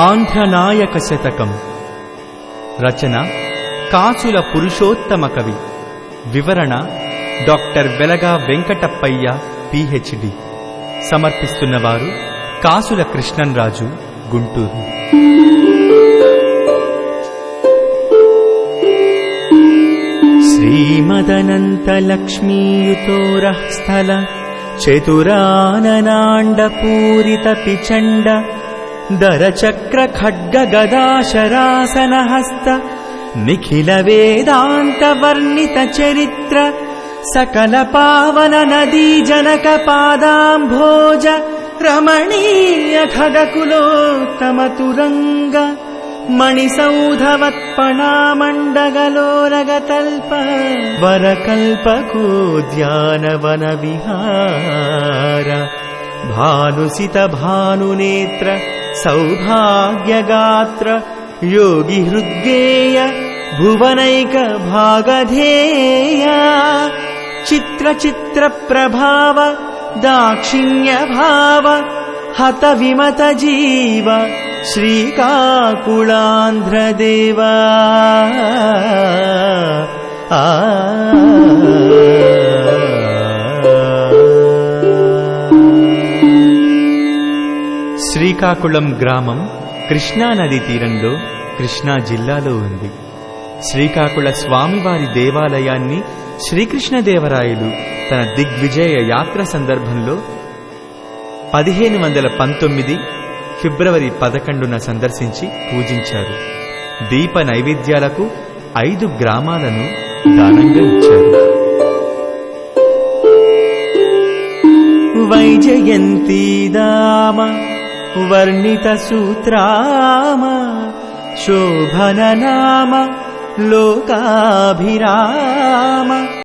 ఆంధ్రనాయక శతకం. రచన కాసుల పురుషోత్తమ కవి. వివరణ డాక్టర్ వెలగా వెంకటప్పయ్య పిహెచ్డి. సమర్పిస్తున్నవారు కాసుల కృష్ణంరాజు, గుంటూరు. శ్రీమదనంత లక్ష్మీయుతోరః స్థల చతురాననాండ పూరిత పిచండ దరచక్ర ఖడ్గ గదాశరాసన హస్త నిఖిల వేదాంత వర్ణిత చరిత్ర సకల పావన నదీ జనక పాదాంభోజ రమణీయ ఖగకులోత్తమ తురంగ మణిసౌధవత్పణామండగలోరగతల్ప వరకల్పకోద్యానవన విహార భానుసిత భానునేత్ర సౌభాగ్యగాత్ర యోగి హృద్గేయ భువనైక భాగధేయ చిత్ర చిత్ర ప్రభావ దాక్షిణ్య భావ హత విమత జీవ శ్రీకాకుళాంధ్రదేవా. శ్రీకాకుళం గ్రామం కృష్ణానది తీరంలో కృష్ణా జిల్లాలో ఉంది. శ్రీకాకుళ స్వామివారి దేవాలయాన్ని శ్రీకృష్ణదేవరాయలు తన దిగ్విజయ యాత్ర సందర్భంలో 1519 ఫిబ్రవరి 11న సందర్శించి పూజించారు. దీప నైవేద్యాలకు 5 గ్రామాలను దానంగా ఇచ్చారు. వైజయంతీదామ వర్ణిత సూత్రామ శోభన నామ లోకాభిరామ